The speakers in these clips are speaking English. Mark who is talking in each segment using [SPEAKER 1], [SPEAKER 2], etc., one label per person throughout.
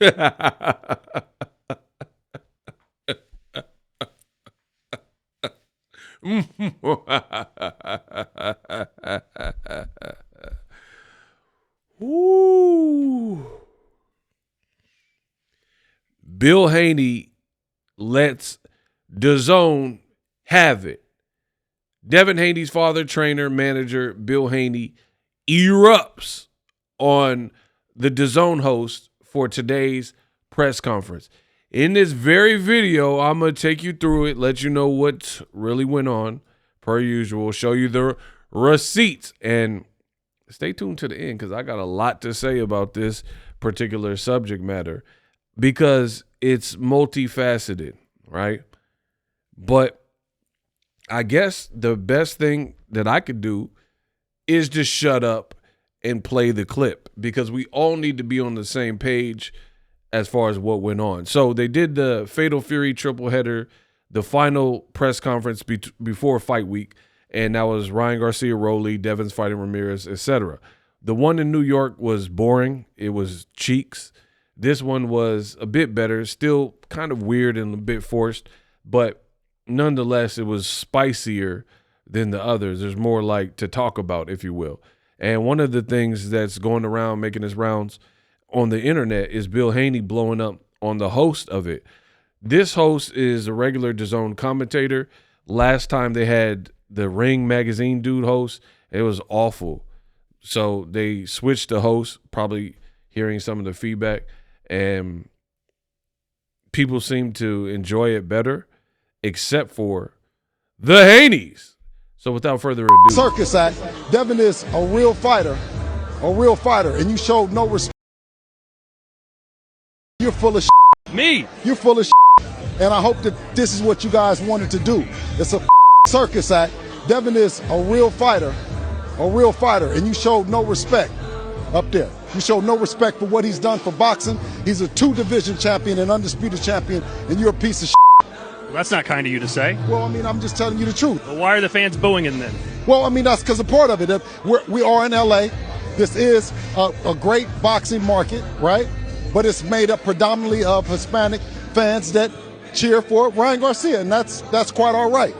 [SPEAKER 1] Woo. Bill Haney lets DAZN have it. Devin Haney's father, trainer, manager, Bill Haney, erupts on the DAZN host for today's press conference. In this very video, I'm going to take you through it, let you know what really went on, per usual, show you the receipts, and stay tuned to the end because I got a lot to say about this particular subject matter because it's multifaceted, right? But I guess the best thing that I could do is just shut up and play the clip because we all need to be on the same page as far as what went on. So they did the Fatal Fury triple header, the final press conference before fight week, and that was Ryan Garcia, Rolly, Devin's fighting Ramirez, etc. The one in New York was boring. It was cheeks. This one was a bit better, still kind of weird and a bit forced, but nonetheless, it was spicier than the others. There's more like to talk about, if you will. And one of the things that's going around making its rounds on the internet is Bill Haney blowing up on the host of it. This host is a regular DAZN commentator. Last time they had the Ring magazine dude host, it was awful. So they switched the host, probably hearing some of the feedback, and people seem to enjoy it better, except for the Haneys. So without further ado.
[SPEAKER 2] Circus act. Devin is a real fighter, and you showed no respect. You're full of shit.
[SPEAKER 3] Me?
[SPEAKER 2] You're full of shit. And I hope that this is what you guys wanted to do. It's a circus act. Devin is a real fighter, and you showed no respect up there. You showed no respect for what he's done for boxing. He's a 2-division champion and undisputed champion, and you're a piece of shit.
[SPEAKER 3] Well, that's not kind of you to say.
[SPEAKER 2] Well, I mean, I'm just telling you the truth.
[SPEAKER 3] Well, why are the fans booing him then?
[SPEAKER 2] Well, I mean, that's because a part of it. We are in L.A. This is a great boxing market, right? But it's made up predominantly of Hispanic fans that cheer for Ryan Garcia, and that's quite all right.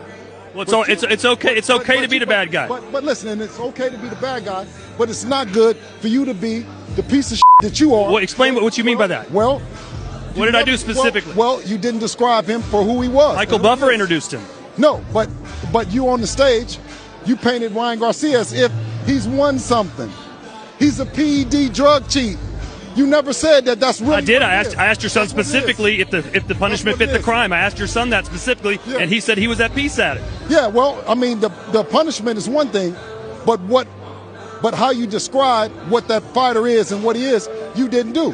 [SPEAKER 3] Well, it's okay. It's okay to be the bad guy.
[SPEAKER 2] But listen, and it's okay to be the bad guy, but it's not good for you to be the piece of shit that you are.
[SPEAKER 3] Well, explain what you mean by that.
[SPEAKER 2] Well,
[SPEAKER 3] what did I do specifically?
[SPEAKER 2] Well, you didn't describe him for who he was.
[SPEAKER 3] Michael Buffer introduced him.
[SPEAKER 2] No, but you on the stage, you painted Ryan Garcia as if he's won something. He's a PED drug cheat. You never said that that's really.
[SPEAKER 3] I did. I asked your son specifically if the punishment fit the crime. I asked your son that specifically, and he said he was at peace at it.
[SPEAKER 2] Yeah, well, I mean, the punishment is one thing, but how you describe what that fighter is and what he is, you didn't do.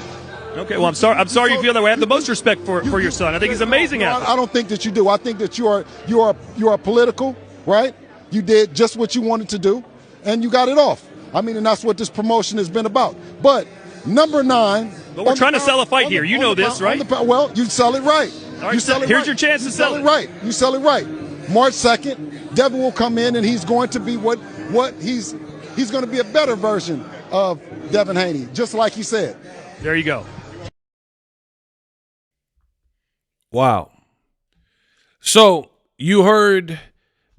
[SPEAKER 3] Okay, well, I'm sorry you feel that way. I have the most respect for your son. I think he's amazing at it.
[SPEAKER 2] I don't think that you do. I think that you are political, right? You did just what you wanted to do, and you got it off. I mean, and that's what this promotion has been about. But number 9.
[SPEAKER 3] But we're trying to sell a fight here. You know this, right?
[SPEAKER 2] Well, you sell it right.
[SPEAKER 3] All right, here's your chance to sell it.
[SPEAKER 2] Right. You sell it right. March 2nd, Devin will come in, and he's going to be what he's going to be a better version of Devin Haney, just like he said.
[SPEAKER 3] There you go.
[SPEAKER 1] Wow. So you heard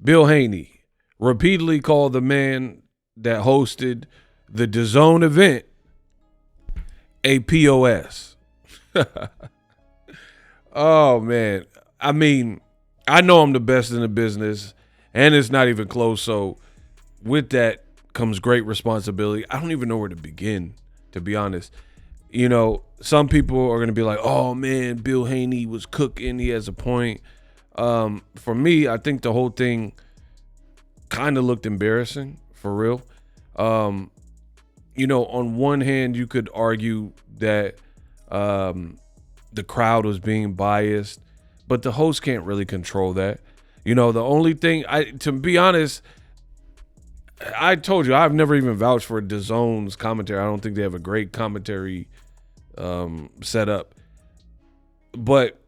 [SPEAKER 1] Bill Haney repeatedly call the man that hosted the DAZN event a POS. Oh, man. I mean, I know I'm the best in the business, and it's not even close. So with that comes great responsibility. I don't even know where to begin, to be honest. You know, some people are going to be like, oh, man, Bill Haney was cooking. He has a point. For me, I think the whole thing kind of looked embarrassing, for real. You know, on one hand, you could argue that the crowd was being biased, but the host can't really control that. You know, the only thing, to be honest, I told you, I've never even vouched for DAZN's commentary. I don't think they have a great commentary set up. But,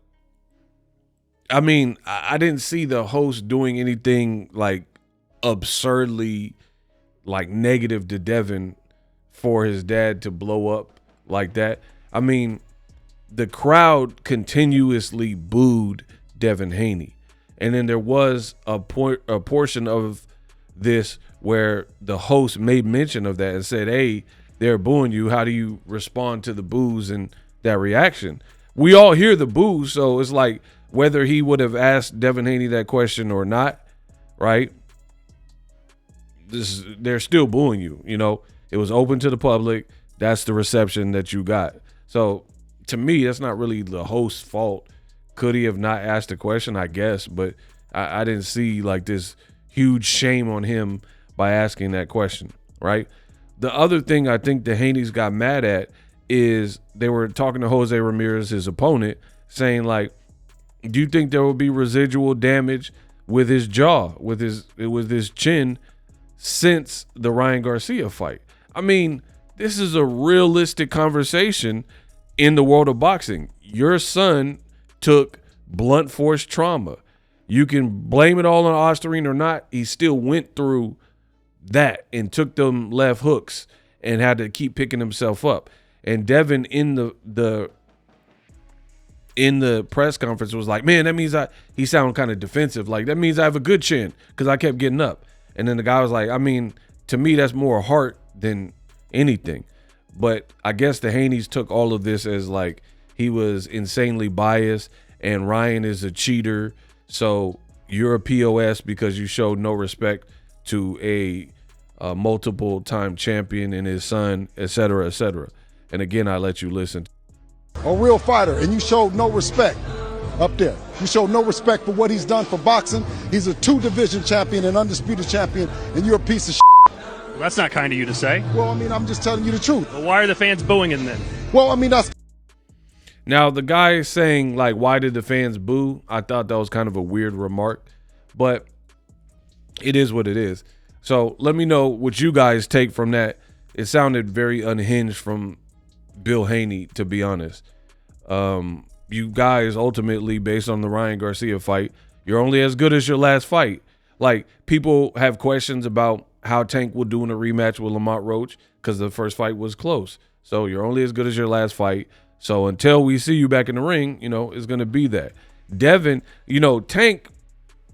[SPEAKER 1] I mean, I didn't see the host doing anything, like, absurdly, like, negative to Devin for his dad to blow up like that. I mean, the crowd continuously booed Devin Haney. And then there was a portion of this where the host made mention of that and said, hey, they're booing you. How do you respond to the boos and that reaction? We all hear the boos, so it's like whether he would have asked Devin Haney that question or not, right? They're still booing you, you know. It was open to the public. That's the reception that you got. So to me, that's not really the host's fault. Could he have not asked the question? I guess, but I didn't see like this huge shame on him by asking that question, right? The other thing I think the Haneys got mad at is they were talking to Jose Ramirez, his opponent, saying like, do you think there will be residual damage with his jaw, with his chin since the Ryan Garcia fight? I mean, this is a realistic conversation in the world of boxing. Your son took blunt force trauma. You can blame it all on Osterine or not. He still went through that and took them left hooks and had to keep picking himself up. And Devin in the press conference was like, man, that means he sounded kind of defensive. Like, that means I have a good chin because I kept getting up. And then the guy was like, I mean, to me, that's more heart than anything. But I guess the Haneys took all of this as like he was insanely biased and Ryan is a cheater. So you're a POS because you showed no respect to a multiple time champion and his son, et cetera, et cetera. And again, I let you listen.
[SPEAKER 2] A real fighter, and you showed no respect up there. You showed no respect for what he's done for boxing. He's a 2-division champion, an undisputed champion, and you're a piece of shit.
[SPEAKER 3] Well, that's not kind of you to say.
[SPEAKER 2] Well, I mean, I'm just telling you the truth.
[SPEAKER 3] Well, why are the fans booing him then?
[SPEAKER 2] Well, I mean, that's...
[SPEAKER 1] Now, the guy saying, like, why did the fans boo? I thought that was kind of a weird remark, but it is what it is. So let me know what you guys take from that. It sounded very unhinged from Bill Haney, to be honest. You guys ultimately, based on the Ryan Garcia fight, you're only as good as your last fight. Like, people have questions about how Tank will do in a rematch with Lamont Roach because the first fight was close. So you're only as good as your last fight. So until we see you back in the ring, you know, it's going to be that. Devin, you know, Tank,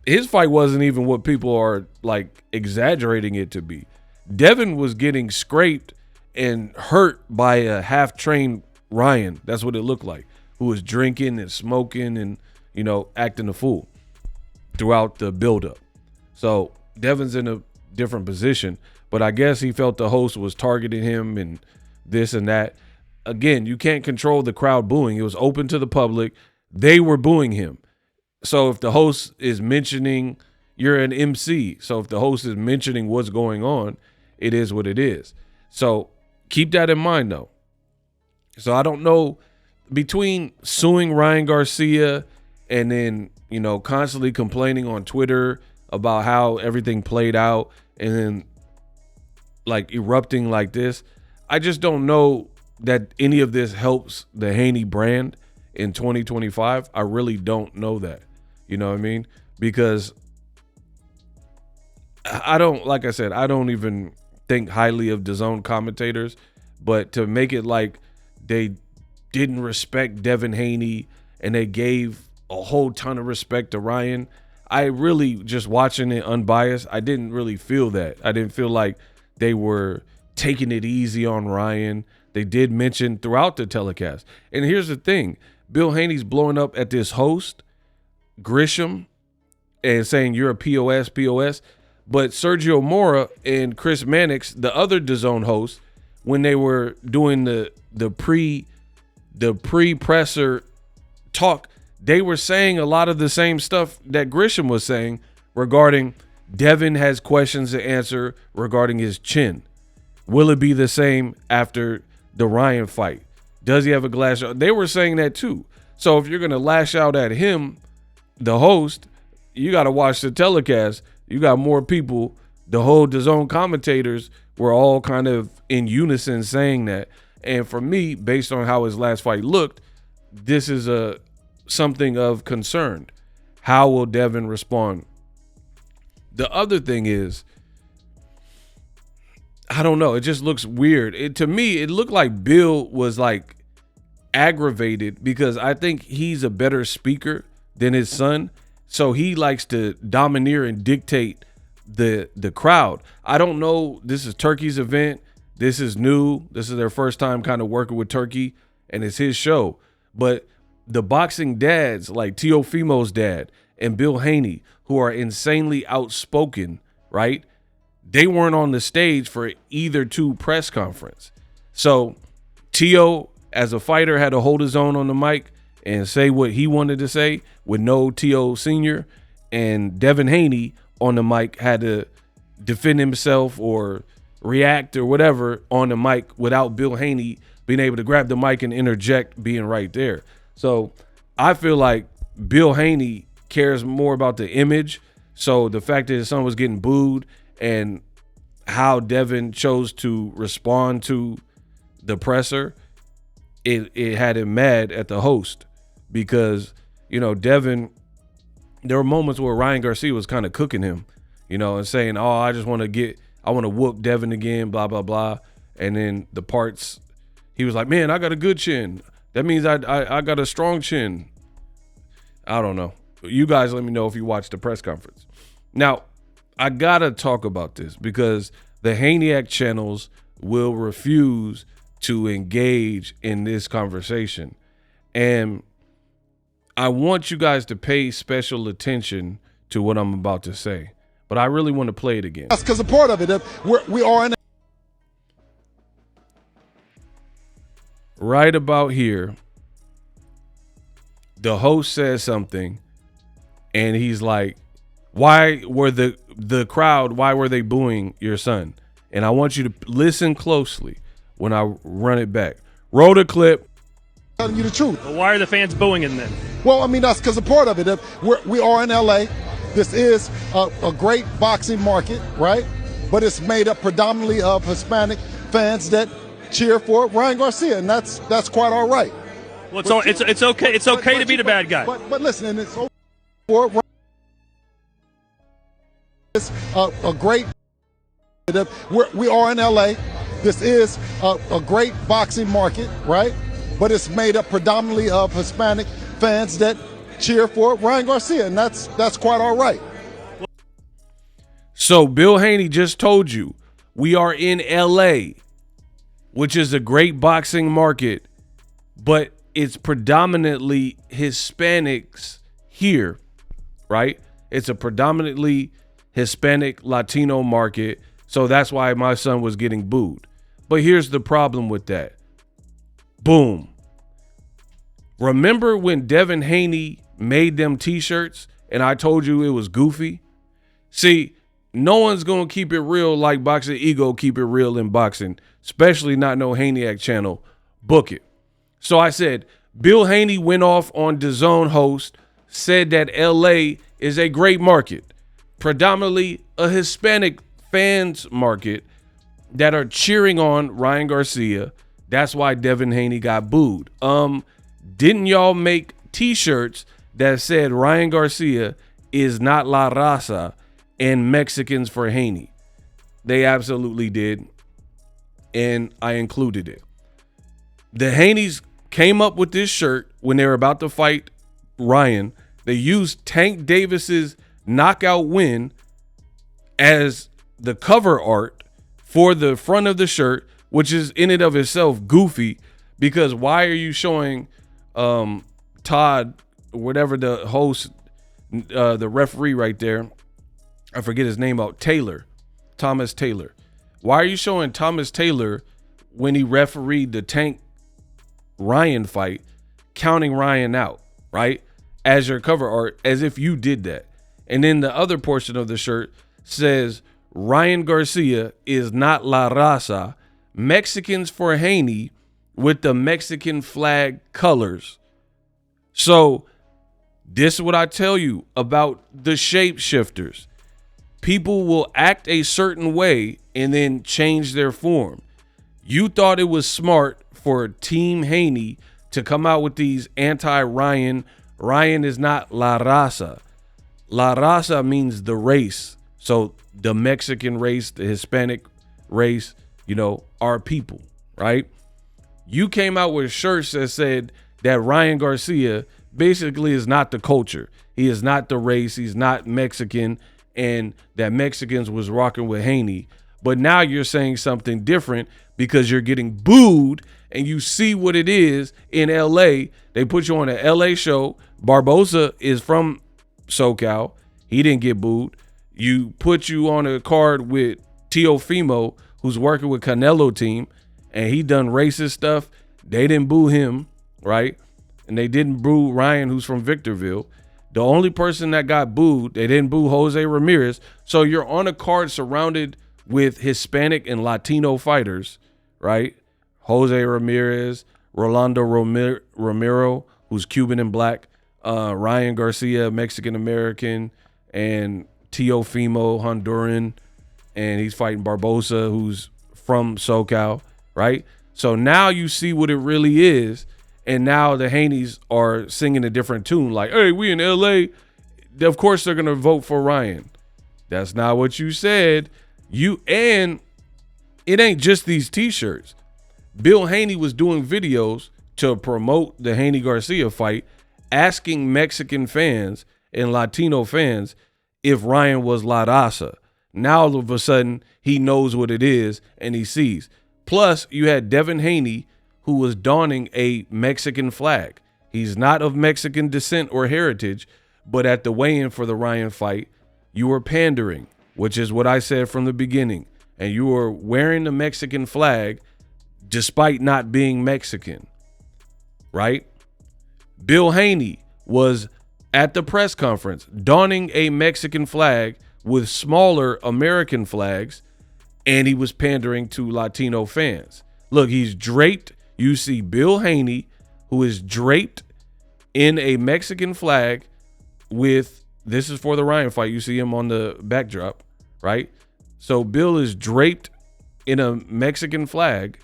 [SPEAKER 1] his fight wasn't even what people are, like, exaggerating it to be. Devin was getting scraped and hurt by a half-trained Ryan. That's what it looked like, who was drinking and smoking and, you know, acting a fool throughout the buildup. So Devin's in a different position, but I guess he felt the host was targeting him and this and that. Again, you can't control the crowd booing. It was open to the public. They were booing him. So if the host is mentioning, you're an MC. So if the host is mentioning what's going on, it is what it is. So keep that in mind, though. So I don't know, between suing Ryan Garcia and then, you know, constantly complaining on Twitter about how everything played out and then, like, erupting like this, I just don't know that any of this helps the Haney brand in 2025. I really don't know that. You know what I mean? Because I don't, like I said, I don't even think highly of DAZN commentators, but to make it like they didn't respect Devin Haney and they gave a whole ton of respect to Ryan, I really, just watching it unbiased, I didn't really feel that. I didn't feel like they were taking it easy on Ryan. They did mention throughout the telecast. And here's the thing. Bill Haney's blowing up at this host, Grisham, and saying you're a POS. But Sergio Mora and Chris Mannix, the other DAZN host, when they were doing the pre-presser talk, they were saying a lot of the same stuff that Grisham was saying regarding Devin has questions to answer regarding his chin. Will it be the same after the Ryan fight? Does he have a glass? They were saying that too. So if you're going to lash out at him, the host, you got to watch the telecast. You got more people. The whole DAZN commentators were all kind of in unison saying that. And for me, based on how his last fight looked, this is something of concern. How will Devin respond? The other thing is, I don't know. It just looks weird. To me, it looked like Bill was like aggravated because I think he's a better speaker than his son. So he likes to domineer and dictate the crowd. I don't know. This is Turkey's event. This is new. This is their first time kind of working with Turkey, and it's his show. But the boxing dads like Teofimo's dad and Bill Haney, who are insanely outspoken, right? They weren't on the stage for either two press conference. So Teo, as a fighter, had to hold his own on the mic and say what he wanted to say with no Teo Sr. And Devin Haney on the mic had to defend himself or react or whatever on the mic without Bill Haney being able to grab the mic and interject being right there. So I feel like Bill Haney cares more about the image. So the fact that his son was getting booed and how Devin chose to respond to the presser, it had him mad at the host because, you know, Devin, there were moments where Ryan Garcia was kind of cooking him, you know, and saying, oh, I want to whoop Devin again, blah, blah, blah. And then the parts, he was like, man, I got a good chin. That means I got a strong chin. I don't know. You guys let me know if you watched the press conference. Now, I got to talk about this because the Haney channels will refuse to engage in this conversation. And I want you guys to pay special attention to what I'm about to say. But I really want to play it again.
[SPEAKER 2] That's because a part of it, we are in.
[SPEAKER 1] Right about here, the host says something, and he's like, why were the crowd, why were they booing your son? And I want you to listen closely when I run it back. Roll the clip.
[SPEAKER 2] Telling you the truth.
[SPEAKER 3] Well, why are the fans booing him then?
[SPEAKER 2] Well, I mean, that's because a part of it. We are in LA. This is a great boxing market, right? But it's made up predominantly of Hispanic fans that cheer for Ryan Garcia, and that's quite all right.
[SPEAKER 3] Well, it's okay. It's okay to be the bad guy.
[SPEAKER 2] But listen, and it's for it's a great. We are in LA. This is a great boxing market, right? But it's made up predominantly of Hispanic fans that cheer for Ryan Garcia, and that's quite all right.
[SPEAKER 1] So Bill Haney just told you we are in LA, which is a great boxing market, but it's predominantly Hispanics here, right? It's a predominantly Hispanic Latino market, so that's why my son was getting booed. But here's the problem with that. Boom. Remember when Devin Haney made them t-shirts and I told you it was goofy? See, no one's going to keep it real like Boxing Ego keep it real in boxing, especially not no Haney channel. Book it. So I said, Bill Haney went off on DAZN host, said that LA is a great market, predominantly a Hispanic fans market that are cheering on Ryan Garcia. That's why Devin Haney got booed. Didn't y'all make t-shirts that said Ryan Garcia is not La Raza and Mexicans for Haney? They absolutely did, and I included it. The Haneys came up with this shirt when they were about to fight Ryan. They used Tank Davis's knockout win as the cover art for the front of the shirt, which is in and of itself goofy, because why are you showing Todd, whatever the host, the referee right there, I forget his name out, Thomas Taylor. Why are you showing Thomas Taylor when he refereed the Tank Ryan fight, counting Ryan out, right, as your cover art, as if you did that? And then the other portion of the shirt says Ryan Garcia is not La Raza, Mexicans for Haney, with the Mexican flag colors. So this is what I tell you about the shapeshifters. People will act a certain way and then change their form. You thought it was smart for Team Haney to come out with these anti-Ryan. Ryan is not La Raza. La Raza means the race. So the Mexican race, the Hispanic race, you know, our people, right? You came out with shirts that said that Ryan Garcia basically is not the culture. He is not the race. He's not Mexican, and that Mexicans was rocking with Haney. But now you're saying something different because you're getting booed, and you see what it is in L.A. They put you on an L.A. show. Barbosa is from SoCal. He didn't get booed. You put you on a card with Teofimo, who's working with Canelo team, and he done racist stuff. They didn't boo him, right? And they didn't boo Ryan, who's from Victorville. The only person that got booed, they didn't boo Jose Ramirez. So you're on a card surrounded with Hispanic and Latino fighters, right? Jose Ramirez, Rolando Romero, who's Cuban and black, Ryan Garcia, Mexican-American, and Teofimo, Honduran, and he's fighting Barbosa, who's from SoCal, right? So now you see what it really is, and now the Haneys are singing a different tune, like, hey, we in L.A., of course they're going to vote for Ryan. That's not what you said. And it ain't just these T-shirts. Bill Haney was doing videos to promote the Haney-Garcia fight, asking Mexican fans and Latino fans if Ryan was La Raza. Now all of a sudden he knows what it is and he sees. Plus you had Devin Haney, who was donning a Mexican flag. He's not of Mexican descent or heritage, but at the weigh-in for the Ryan fight, you were pandering, which is what I said from the beginning. And you were wearing the Mexican flag despite not being Mexican, right? Bill Haney was at the press conference donning a Mexican flag with smaller American flags, and he was pandering to Latino fans. Look, he's draped. You see Bill Haney, who is draped in a Mexican flag with, this is for the Ryan fight. You see him on the backdrop, right? So Bill is draped in a Mexican flag,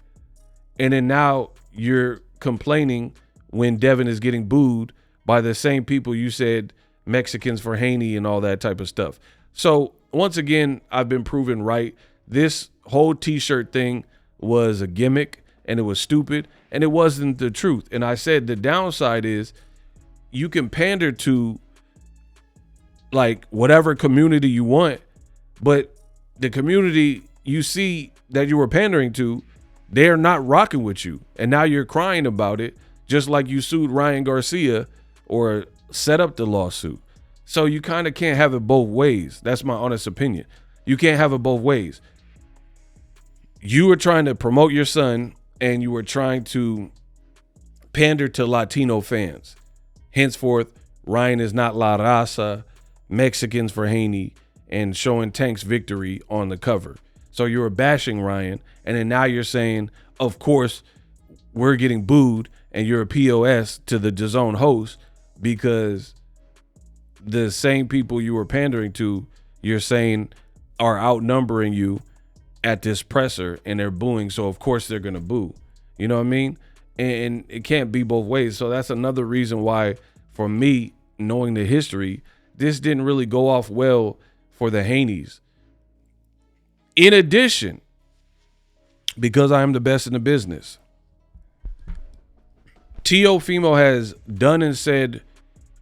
[SPEAKER 1] and then now you're complaining when Devin is getting booed by the same people you said Mexicans for Haney and all that type of stuff. So once again, I've been proven right. This whole T-shirt thing was a gimmick, and it was stupid, and it wasn't the truth. And I said the downside is you can pander to like whatever community you want, but the community you see that you were pandering to, they're not rocking with you. And now you're crying about it, just like you sued Ryan Garcia or set up the lawsuit. So you kind of can't have it both ways. That's my honest opinion. You can't have it both ways. You were trying to promote your son, and you were trying to pander to Latino fans. Henceforth, Ryan is not La Raza, Mexicans for Haney, and showing Tank's victory on the cover. So you were bashing Ryan, and then now you're saying, of course, we're getting booed, and you're a POS to the DAZN host because the same people you were pandering to, you're saying are outnumbering you at this presser, and they're booing. So of course they're going to boo. You know what I mean? And it can't be both ways. So that's another reason why, for me, knowing the history, this didn't really go off well for the Haneys. In addition, because I am the best in the business, Teofimo has done and said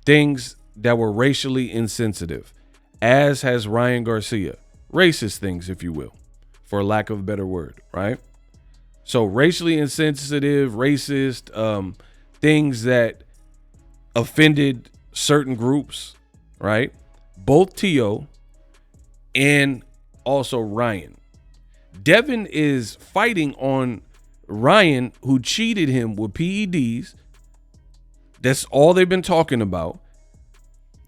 [SPEAKER 1] things that were racially insensitive, as has Ryan Garcia. Racist things, if you will, for lack of a better word, right? So racially insensitive, racist, things that offended certain groups, right? Both Teo and also Ryan. Devin is fighting on Ryan, who cheated him with PEDs. That's all they've been talking about.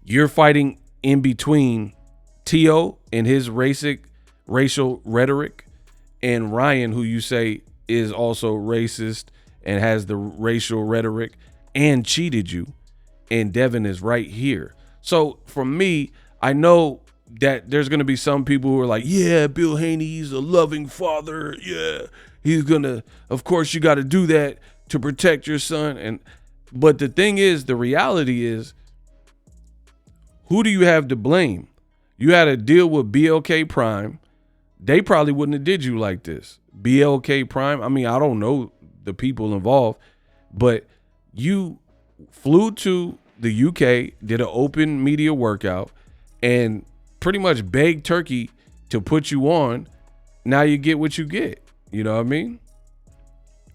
[SPEAKER 1] You're fighting in between Teo and his racial rhetoric, and Ryan, who you say is also racist and has the racial rhetoric and cheated you, and Devin is right here. So for me, I know that there's going to be some people who are like, yeah, Bill Haney, he's a loving father. Yeah, he's going to, of course, you got to do that to protect your son. But the thing is, the reality is, who do you have to blame? You had to deal with BLK Prime. They probably wouldn't have did you like this. BLK Prime, I mean, I don't know the people involved. But you flew to the UK, did an open media workout, and pretty much begged Turkey to put you on. Now you get what you get. You know what I mean?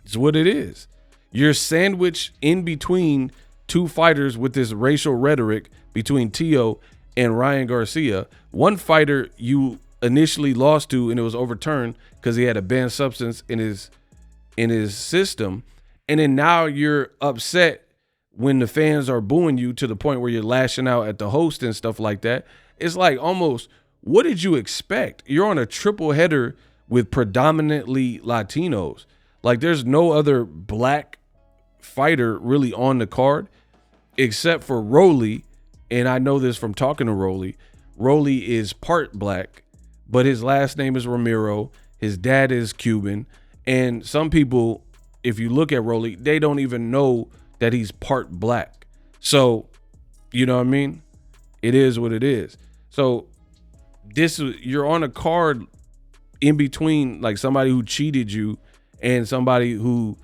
[SPEAKER 1] It's what it is. You're sandwiched in between two fighters with this racial rhetoric between Tio and Ryan Garcia. One fighter you initially lost to, and it was overturned because he had a banned substance in his system. And then now you're upset when the fans are booing you to the point where you're lashing out at the host and stuff like that. It's like almost, what did you expect? You're on a triple header with predominantly Latinos. Like, there's no other black fighter really on the card except for Rolly. And I know this from talking to Rolly. Rolly is part black, but his last name is Ramiro. His dad is Cuban. And some people, if you look at Rolly, they don't even know that he's part black. So, you know what I mean? It is what it is. So you're on a card in between, like, somebody who cheated you and somebody who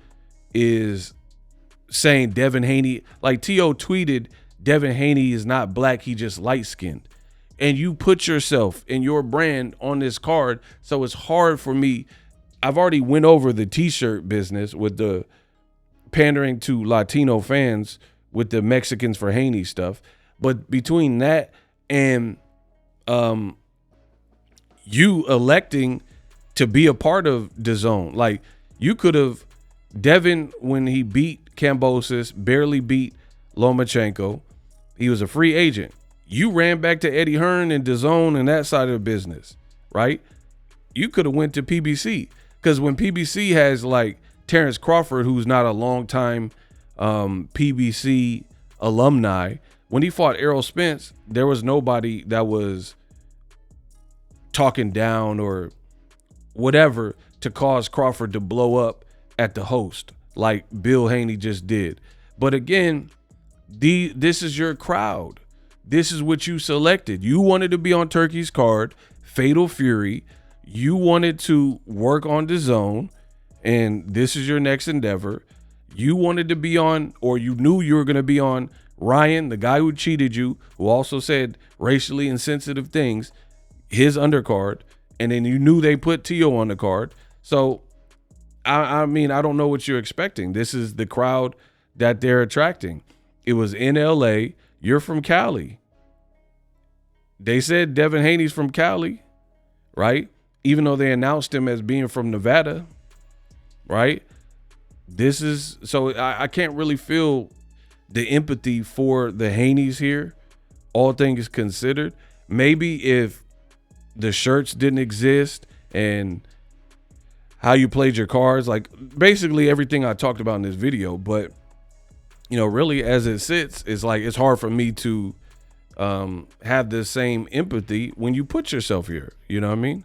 [SPEAKER 1] is saying Devin Haney, like T.O. tweeted, Devin Haney is not black, he just light-skinned. And you put yourself and your brand on this card, so it's hard for me. I've already went over the T-shirt business with the pandering to Latino fans with the Mexicans for Haney stuff. But between that and you electing to be a part of DAZN, like, you could have, Devin, when he beat Kambosos, barely beat Lomachenko, he was a free agent. You ran back to Eddie Hearn and DAZN and that side of the business, right? You could have went to PBC, because when PBC has like Terrence Crawford, who's not a longtime PBC alumni, when he fought Errol Spence, there was nobody that was talking down or whatever to cause Crawford to blow up at the host like Bill Haney just did. But again, this is your crowd. This is what you selected. You wanted to be on Turkey's card, Fatal Fury. You wanted to work on DAZN, and this is your next endeavor. You wanted to be on, or you knew you were going to be on, Ryan, the guy who cheated you, who also said racially insensitive things, his undercard, and then you knew they put Tio on the card. So, I mean, I don't know what you're expecting. This is the crowd that they're attracting. It was in LA. You're from Cali. They said Devin Haney's from Cali, right? Even though they announced him as being from Nevada, right? This is, so I can't really feel the empathy for the Haneys here, all things considered. Maybe if the shirts didn't exist and how you played your cards, like basically everything I talked about in this video, but you know, really as it sits, it's like, it's hard for me to have the same empathy when you put yourself here. You know what I mean?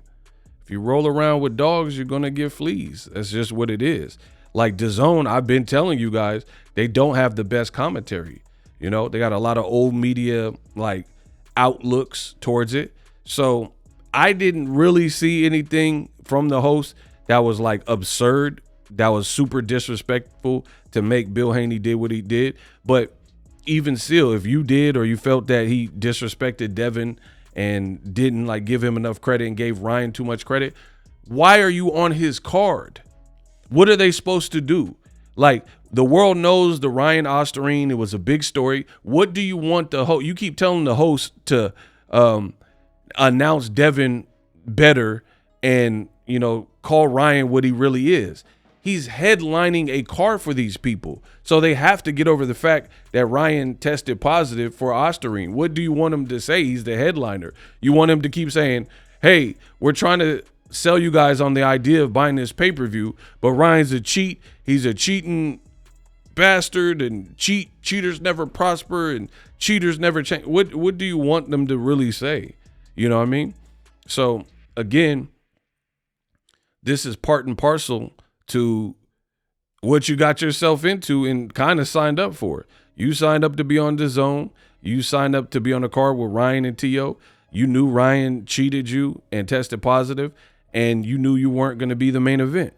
[SPEAKER 1] If you roll around with dogs, you're going to get fleas. That's just what it is. Like DAZN, I've been telling you guys, they don't have the best commentary. You know, they got a lot of old media like outlooks towards it. So I didn't really see anything from the host that was like absurd, that was super disrespectful to make Bill Haney did what he did. But even still, if you did, or you felt that he disrespected Devin and didn't like give him enough credit and gave Ryan too much credit, why are you on his card? What are they supposed to do? Like, the world knows the Ryan Osterine, it was a big story. What do you want the host? You keep telling the host to announce Devin better and, you know, call Ryan what he really is. He's headlining a card for these people. So they have to get over the fact that Ryan tested positive for Osterine. What do you want him to say? He's the headliner. You want him to keep saying, hey, we're trying to sell you guys on the idea of buying this pay-per-view, but Ryan's a cheat. He's a cheating bastard, and cheaters never prosper, and cheaters never change. What do you want them to really say? You know what I mean? So again, this is part and parcel to what you got yourself into and kind of signed up for. You signed up to be on DAZN. You signed up to be on the card with Ryan and Tio. You knew Ryan cheated you and tested positive, and you knew you weren't going to be the main event.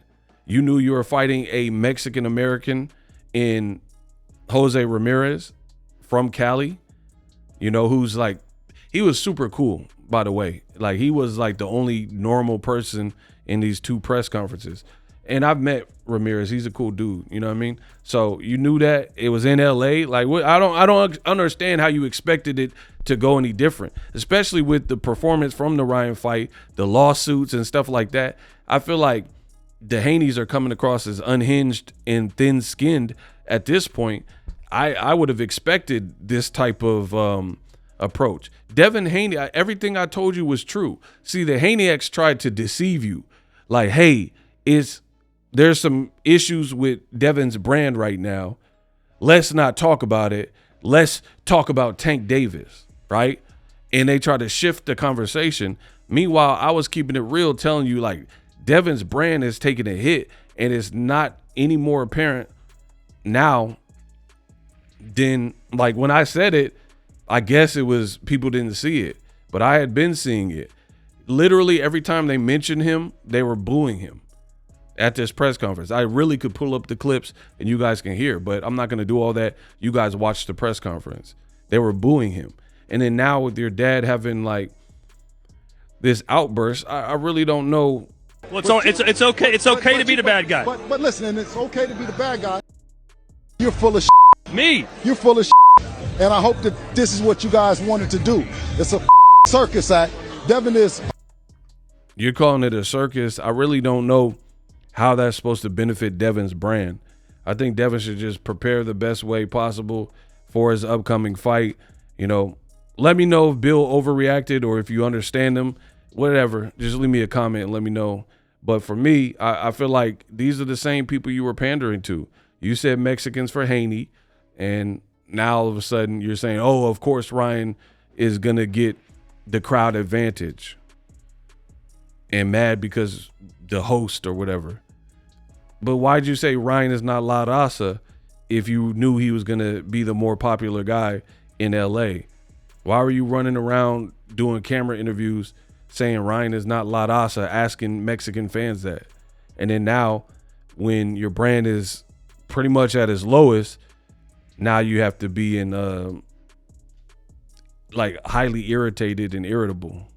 [SPEAKER 1] You knew you were fighting a Mexican American in Jose Ramirez from Cali, you know, who's like, he was super cool, by the way. Like, he was like the only normal person in these 2 press conferences. And I've met Ramirez. He's a cool dude. You know what I mean? So you knew that it was in LA. Like, I don't understand how you expected it to go any different, especially with the performance from the Ryan fight, the lawsuits and stuff like that. I feel like the Haneys are coming across as unhinged and thin-skinned at this point. I would have expected this type of approach. Devin Haney, everything I told you was true. See, the Haney-X tried to deceive you. Like, hey, there's some issues with Devin's brand right now. Let's not talk about it. Let's talk about Tank Davis, right? And they try to shift the conversation. Meanwhile, I was keeping it real, telling you, like, Devin's brand is taking a hit, and it's not any more apparent now than, like, when I said it. I guess it was people didn't see it, but I had been seeing it. Literally every time they mentioned him, they were booing him at this press conference. I really could pull up the clips and you guys can hear, but I'm not going to do all that. You guys watch the press conference. They were booing him. And then now with your dad having like this outburst, I really don't know.
[SPEAKER 3] Well, it's okay. It's okay to be the bad guy.
[SPEAKER 2] But listen, and it's okay to be the bad guy. You're full of
[SPEAKER 3] Me.
[SPEAKER 2] You're full of and I hope that this is what you guys wanted to do. It's a circus act. Devin is.
[SPEAKER 1] You're calling it a circus. I really don't know how that's supposed to benefit Devin's brand. I think Devin should just prepare the best way possible for his upcoming fight. You know, let me know if Bill overreacted or if you understand him. Whatever. Just leave me a comment and let me know. But for me, I feel like these are the same people you were pandering to. You said Mexicans for Haney, and now all of a sudden you're saying, oh, of course Ryan is going to get the crowd advantage and mad because the host or whatever. But why'd you say Ryan is not La Raza if you knew he was going to be the more popular guy in LA? Why were you running around doing camera interviews saying Ryan is not La Raza, asking Mexican fans that? And then now when your brand is pretty much at its lowest, now you have to be in like highly irritated and irritable.